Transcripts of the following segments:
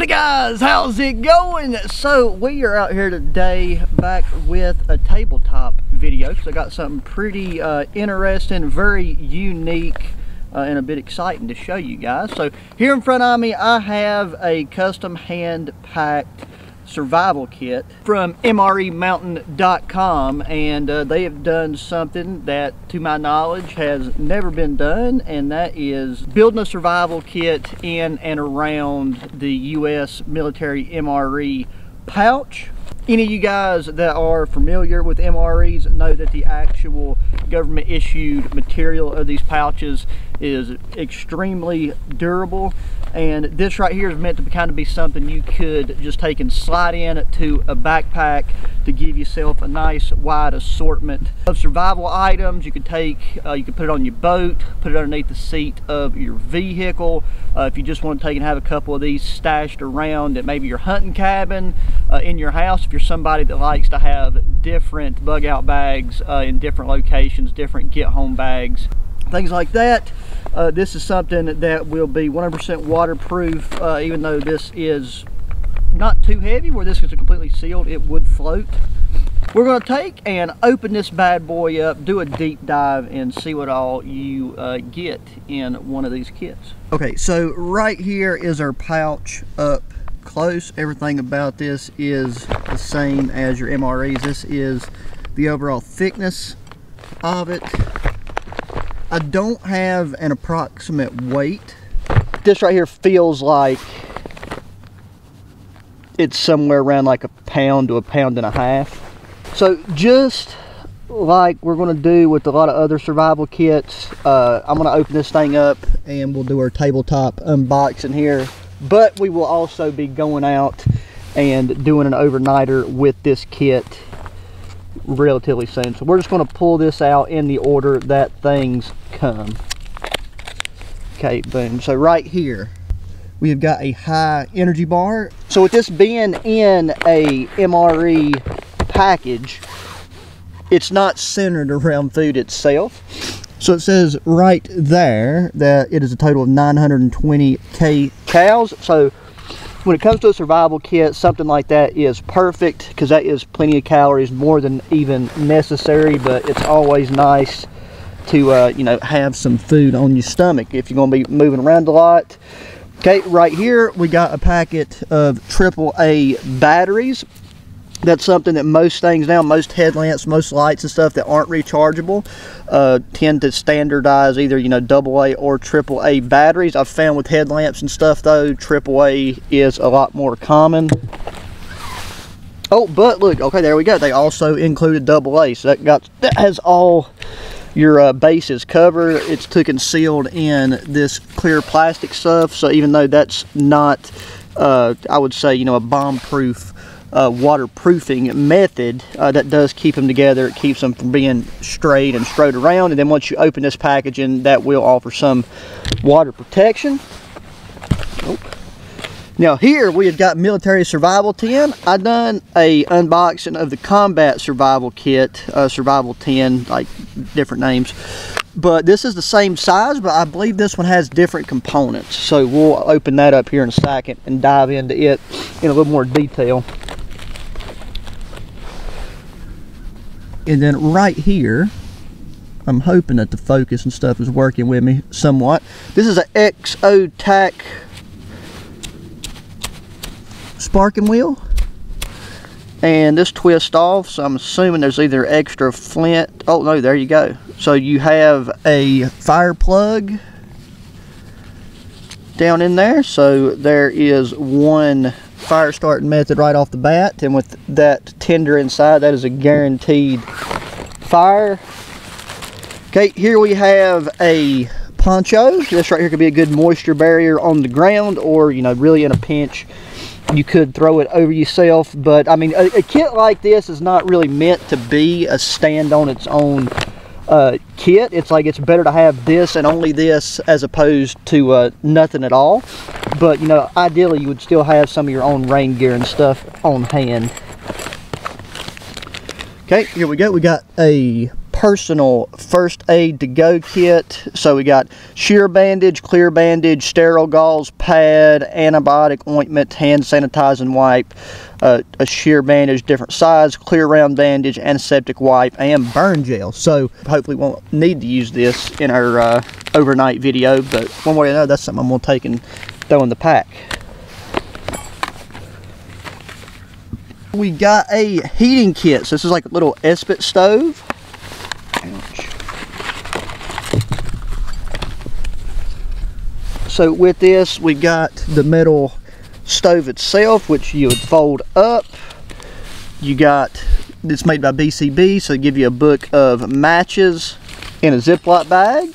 Howdy guys, how's it going? So we are out here today back with a tabletop video because I got something pretty interesting, very unique and a bit exciting to show you guys. So here in front of me I have a custom hand-packed survival kit from MREmountain.com, and they have done something that to my knowledge has never been done, and that is building a survival kit in and around the US military MRE pouch. Any of you guys that are familiar with MREs know that the actual government issued material of these pouches is extremely durable, and this right here is meant to kind of be something you could just take and slide in to a backpack to give yourself a nice wide assortment of survival items. You could take, you could put it on your boat, put it underneath the seat of your vehicle. If you just want to take and have a couple of these stashed around at maybe your hunting cabin, in your house, if you're somebody that likes to have different bug out bags in different locations, different get home bags, things like that. This is something that will be 100% waterproof, even though this is not too heavy. Where this is completely sealed, it would float. We're going to take and open this bad boy up, do a deep dive, and see what all you get in one of these kits. Okay, so right here is our pouch up close. Everything about this is the same as your MREs. This is the overall thickness of it. I don't have an approximate weight. This right here feels like it's somewhere around like a pound to a pound and a half. So just like we're going to do with a lot of other survival kits, I'm going to open this thing up and we'll do our tabletop unboxing here. But we will also be going out and doing an overnighter with this kit relatively soon. So we're just going to pull this out in the order that things come. Okay, boom. So right here we have got a high energy bar. So with this being in a MRE package, it's not centered around food itself. So it says right there that it is a total of 920 kcals. So when it comes to a survival kit, something like that is perfect because that is plenty of calories, more than even necessary. But it's always nice to you know, have some food on your stomach if you're going to be moving around a lot. Okay, right here we got a packet of AAA batteries. That's something that most things now, most headlamps, most lights and stuff that aren't rechargeable tend to standardize either, you know, AA or AAA batteries. I've found with headlamps and stuff though, AAA is a lot more common. Oh, but look, okay, there we go. They also included AA, so that has all your bases covered. It's taken sealed in this clear plastic stuff. So even though that's not, I would say, you know, a bomb-proof waterproofing method, that does keep them together. It keeps them from being strayed and strode around, and then once you open this packaging, that will offer some water protection. Oh. Now here we have got military survival 10. I done a unboxing of the combat survival kit, survival 10, like different names, but this is the same size, but I believe this one has different components. So we'll open that up here in a second and dive into it in a little more detail. And then right here, I'm hoping that the focus and stuff is working with me somewhat. This is an Exotac sparking wheel, and this twists off, so I'm assuming there's either extra flint. Oh no, there you go. So you have a fire plug down in there, so there is one fire starting method right off the bat, and with that tinder inside, that is a guaranteed fire. Okay, here we have a poncho. This right here could be a good moisture barrier on the ground, or, you know, really in a pinch you could throw it over yourself. But I mean, a kit like this is not really meant to be a stand on its own kit. It's like, it's better to have this and only this as opposed to nothing at all. But you know, ideally you would still have some of your own rain gear and stuff on hand. Okay, here we go. We got a personal first aid to go kit. So we got shear bandage, clear bandage, sterile gauze, pad, antibiotic ointment, hand sanitizing wipe, a shear bandage different size, clear round bandage, antiseptic wipe, and burn gel. So hopefully we won't need to use this in our overnight video, but one way or another, that's something I'm going to take and throw in the pack. We got a heating kit. So this is like a little Espit stove. Ouch. So with this, we got the metal stove itself, which you would fold up. You got, it's made by BCB, so they give you a book of matches in a Ziploc bag.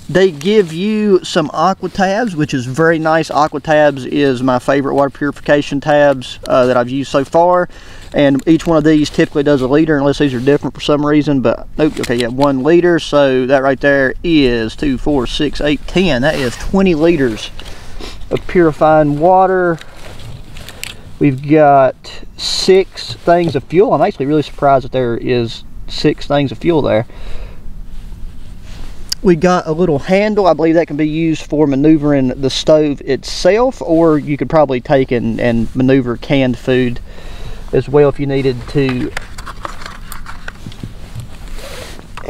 They give you some aqua tabs, which is very nice. Aqua tabs is my favorite water purification tabs that I've used so far. And each one of these typically does a liter, unless these are different for some reason. But nope, okay, yeah, 1 liter. So that right there is 2, 4, 6, 8, 10. That is 20 liters of purifying water. We've got 6 things of fuel. I'm actually really surprised that there is 6 things of fuel there. We got a little handle. I believe that can be used for maneuvering the stove itself, or you could probably take and maneuver canned food as well if you needed to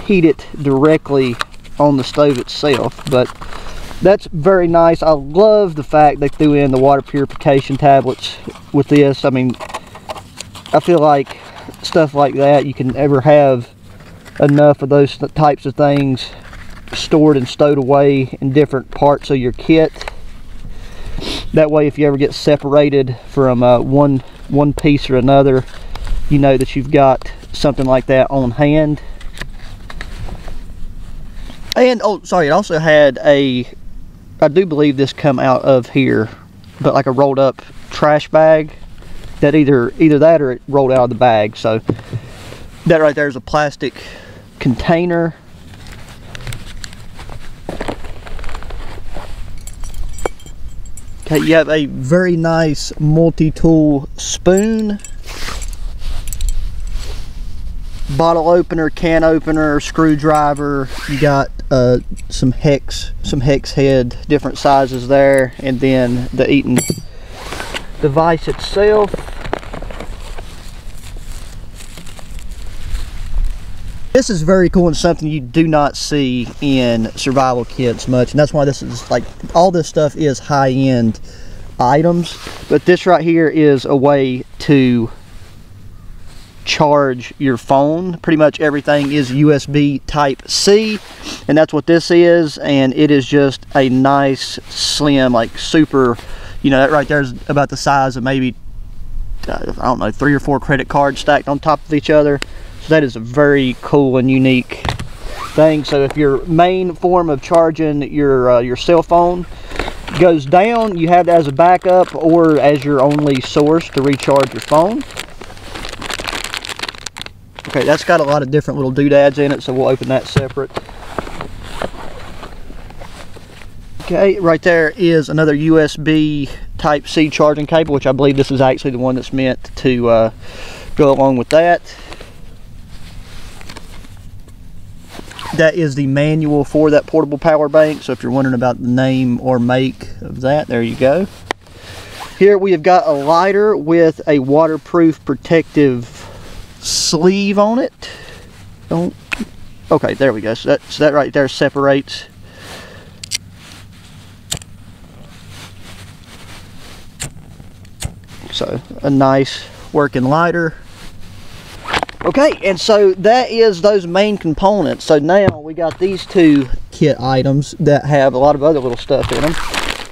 heat it directly on the stove itself. But that's very nice. I love the fact they threw in the water purification tablets with this. I mean, I feel like stuff like that, you can never have enough of those types of things stored and stowed away in different parts of your kit. That way, if you ever get separated from one piece or another, you know that you've got something like that on hand. And oh, sorry, it also had a, I do believe this come out of here, but like a rolled up trash bag that either that or it rolled out of the bag. So that right there is a plastic container. Okay, you have a very nice multi-tool spoon, bottle opener, can opener, screwdriver. You got some hex head, different sizes there, and then the eating device itself. This is very cool and something you do not see in survival kits much, and that's why this is like, all this stuff is high-end items. But this right here is a way to charge your phone. Pretty much everything is USB Type-C, and that's what this is. And it is just a nice, slim, like super, you know, that right there is about the size of maybe, I don't know, 3 or 4 credit cards stacked on top of each other. So that is a very cool and unique thing. So if your main form of charging your cell phone goes down, you have that as a backup or as your only source to recharge your phone. Okay, that's got a lot of different little doodads in it, so we'll open that separate. Okay, right there is another USB Type-C charging cable, which I believe this is actually the one that's meant to go along with that. That is the manual for that portable power bank, so if you're wondering about the name or make of that, there you go. Here we have got a lighter with a waterproof protective sleeve on it. Okay, there we go. So that right there separates. So a nice working lighter. Okay, and so that is those main components. So now we got these 2 kit items that have a lot of other little stuff in them.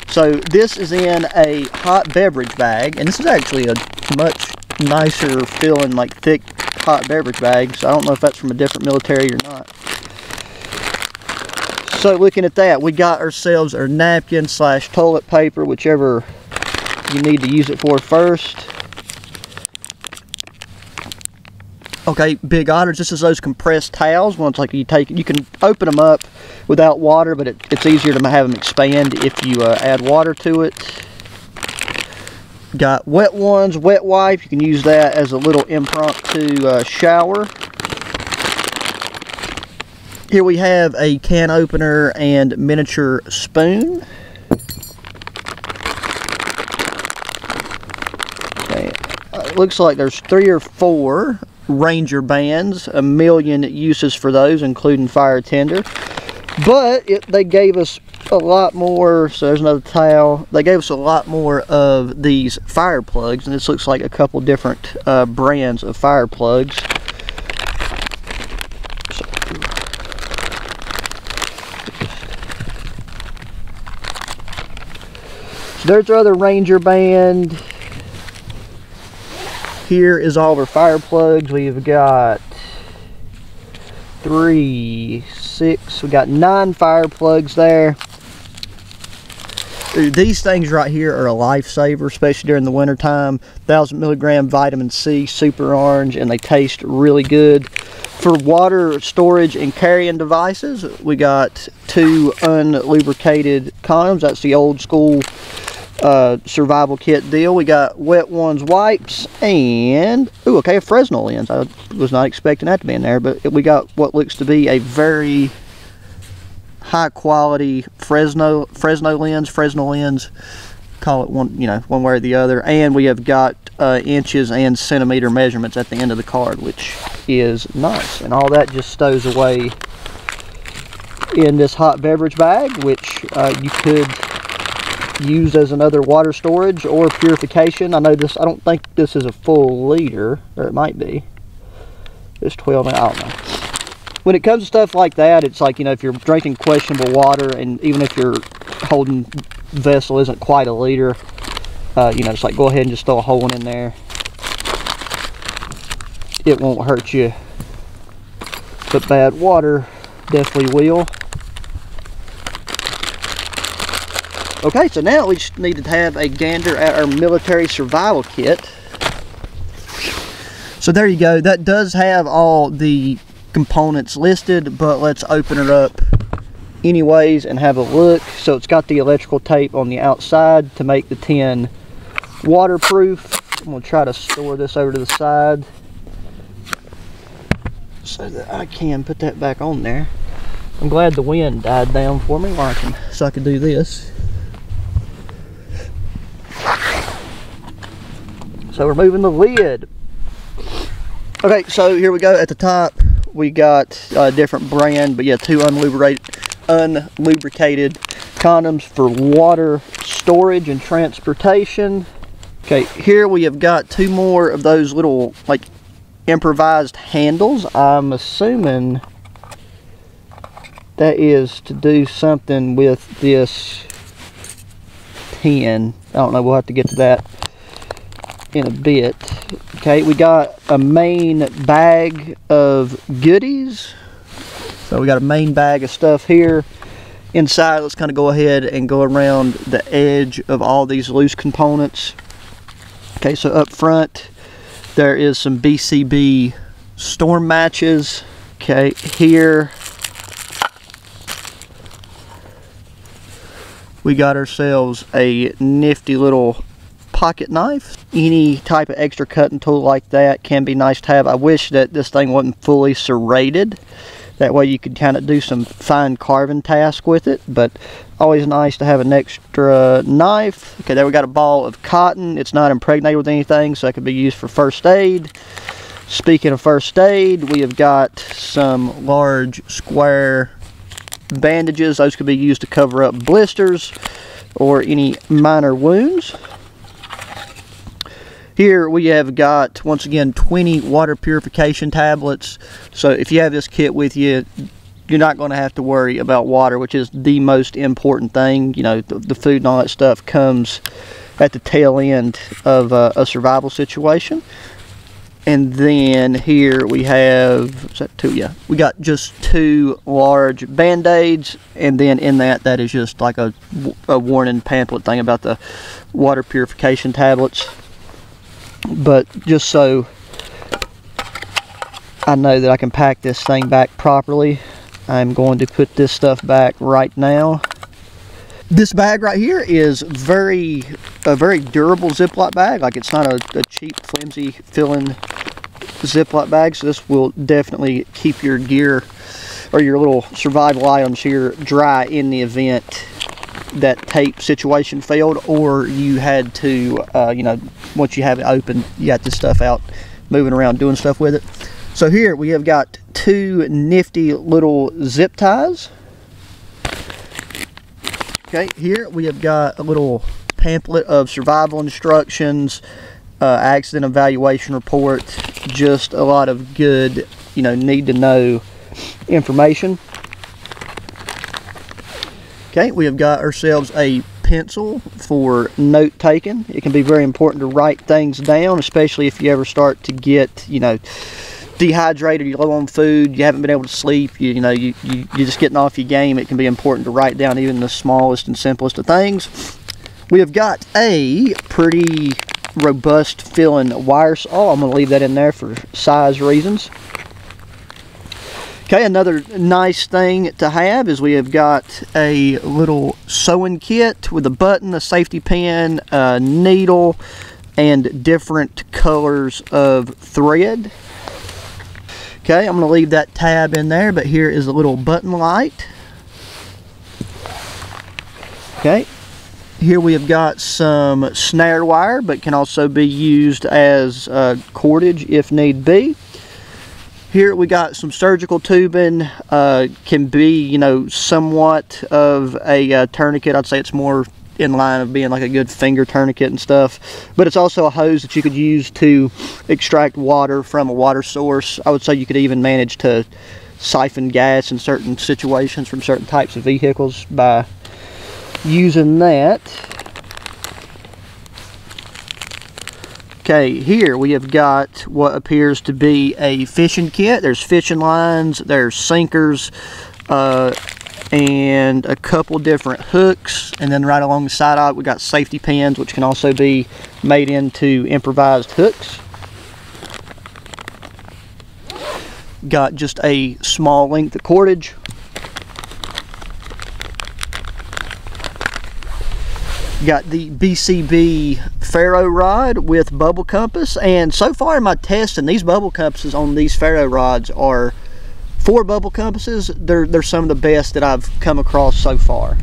So this is in a hot beverage bag, and this is actually a much nicer feeling, like thick hot beverage bag. So I don't know if that's from a different military or not. So looking at that, we got ourselves our napkin / toilet paper, whichever you need to use it for first. Okay, big otters, this is those compressed towels. Once like you can open them up without water, but it's easier to have them expand if you add water to it. Got wet ones, wet wipe. You can use that as a little impromptu shower. Here we have a can opener and miniature spoon. Okay. It looks like there's 3 or 4 Ranger bands, a million uses for those, including fire tender. But they gave us a lot more, so there's another towel. They gave us a lot more of these fire plugs, and this looks like a couple different brands of fire plugs. So there's our other Ranger band. Here is all of our fire plugs. We've got 3, 6, we got 9 fire plugs there. Dude, these things right here are a lifesaver, especially during the winter time. 1,000 milligram vitamin C, super orange, and they taste really good. For water storage and carrying devices, we got 2 unlubricated condoms. That's the old school survival kit deal. We got Wet Ones wipes and a Fresnel lens. I was not expecting that to be in there, but we got what looks to be a very high quality Fresnel lens. Call it one way or the other. And we have got inches and centimeter measurements at the end of the card, which is nice. And all that just stows away in this hot beverage bag, which you could use as another water storage or purification. I don't think this is a full liter, or it might be. It's 12, I don't know. When it comes to stuff like that, it's like, if you're drinking questionable water, and even if your holding vessel isn't quite a liter, it's like go ahead and just throw a whole one in there. It won't hurt you, but bad water definitely will. Okay, so now we just need to have a gander at our military survival kit. So there you go. That does have all the components listed, but let's open it up anyways and have a look. So it's got the electrical tape on the outside to make the tin waterproof. I'm going to try to store this over to the side so that I can put that back on there. I'm glad the wind died down for me so I could do this. So we're moving the lid. Okay, so here we go. At the top, we got a different brand, but yeah, 2 unlubricated condoms for water storage and transportation. Okay, here we have got 2 more of those little, like, improvised handles. I'm assuming that is to do something with this tin. I don't know, we'll have to get to that in a bit. Okay, we got a main bag of goodies. So we got a main bag of stuff here. Inside, let's kind of go ahead and go around the edge of all these loose components. Okay, so up front there is some BCB storm matches. Okay, here we got ourselves a nifty little pocket knife. Any type of extra cutting tool like that can be nice to have. I wish that this thing wasn't fully serrated. That way you could kind of do some fine carving task with it, but always nice to have an extra knife. Okay, there we got a ball of cotton. It's not impregnated with anything, so it could be used for first aid. Speaking of first aid, we have got some large square bandages. Those could be used to cover up blisters or any minor wounds. Here we have got, once again, 20 water purification tablets. So if you have this kit with you, you're not going to have to worry about water, which is the most important thing. The food and all that stuff comes at the tail end of a survival situation. And then here we have, is that 2? Yeah, we got just 2 large band-aids, and then in that is just like a warning pamphlet thing about the water purification tablets. But just so I know that I can pack this thing back properly, I'm going to put this stuff back right now. This bag right here is a very durable Ziploc bag. Like, it's not a cheap, flimsy filling Ziploc bag, so this will definitely keep your gear or your little survival items here dry in the event that tape situation failed, or you had to, you know, once you have it open, you got this stuff out, moving around, doing stuff with it. So here we have got 2 nifty little zip ties. Okay, here we have got a little pamphlet of survival instructions, accident evaluation report, just a lot of good, you know, need to know information. Okay, we have got ourselves a pencil for note taking. It can be very important to write things down, especially if you ever start to get, you know, dehydrated, you're low on food, you haven't been able to sleep, you're just getting off your game. It can be important to write down even the smallest and simplest of things. We have got a pretty robust filling wire saw. I'm going to leave that in there for size reasons. Okay, another nice thing to have is we have got a little sewing kit with a button, a safety pin, a needle, and different colors of thread. Okay, I'm going to leave that tab in there, but here is a little button light. Okay, here we have got some snare wire, but can also be used as cordage if need be. Here we got some surgical tubing, can be, you know, somewhat of a tourniquet. I'd say it's more in line of being like a good finger tourniquet and stuff, but it's also a hose that you could use to extract water from a water source. I would say you could even manage to siphon gas in certain situations from certain types of vehicles by using that. Okay, here we have got what appears to be a fishing kit. There's fishing lines, there's sinkers, and a couple different hooks, and then right along the side of it we got safety pins, which can also be made into improvised hooks. Got just a small length of cordage. Got the BCB ferro rod with bubble compass, and so far in my testing, these bubble compasses on these ferro rods are 4 bubble compasses. They're some of the best that I've come across so far.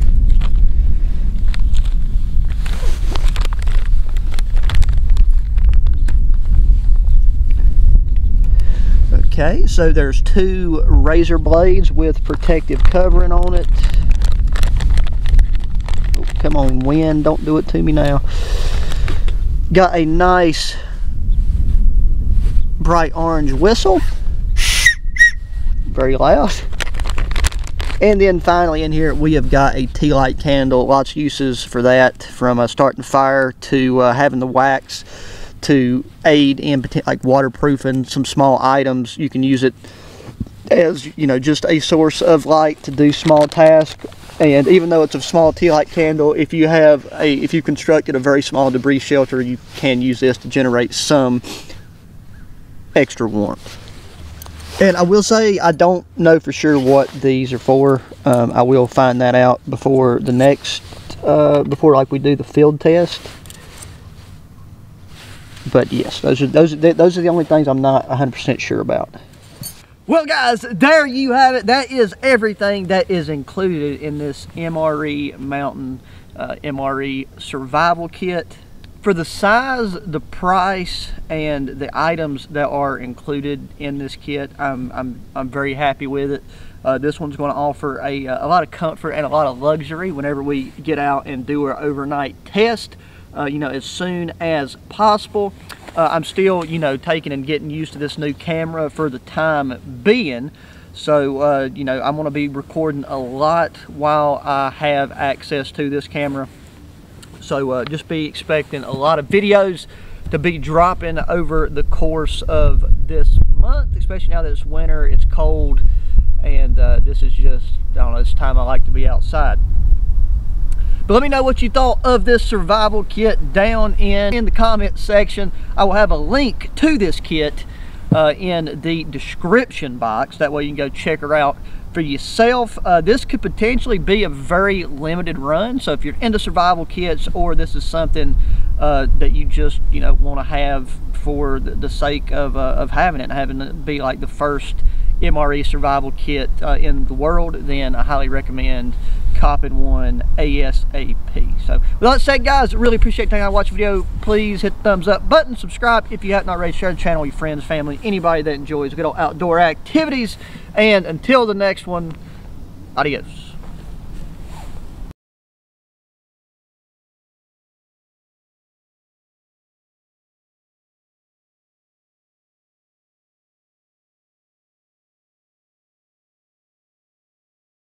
Okay, so there's 2 razor blades with protective covering on it. Oh, come on, wind, don't do it to me now. Got a nice bright orange whistle. Very loud. And then finally in here we have got a tea light candle. Lots of uses for that, from starting fire to having the wax to aid in like waterproofing some small items. You can use it as, you know, just a source of light to do small tasks. And even though it's a small tea light candle, if you constructed a very small debris shelter, you can use this to generate some extra warmth. And I will say, I don't know for sure what these are for. I will find that out before the next, before like we do the field test. But yes, those are the only things I'm not 100% sure about. Well guys, there you have it. That is everything that is included in this MRE Mountain MRE survival kit. For the size, the price, and the items that are included in this kit, I'm very happy with it. This one's going to offer a lot of comfort and a lot of luxury whenever we get out and do our overnight test, you know, as soon as possible. I'm still, you know, taking and getting used to this new camera for the time being. So, you know, I'm going to be recording a lot while I have access to this camera. So just be expecting a lot of videos to be dropping over the course of this month, especially now that it's winter, it's cold, and this is just, I don't know, it's time I like to be outside. But let me know what you thought of this survival kit down in the comment section. I will have a link to this kit in the description box. That way you can go check her out for yourself. This could potentially be a very limited run, so if you're into survival kits, or this is something that you just, you know, want to have for the sake of having it, and having it be like the first MRE survival kit in the world, then I highly recommend copping one ASAP. So with that said, guys, really appreciate taking time to watch the video. Please hit the thumbs up button, subscribe if you have not already, share the channel with your friends, family, anybody that enjoys good old outdoor activities. And until the next one, adios.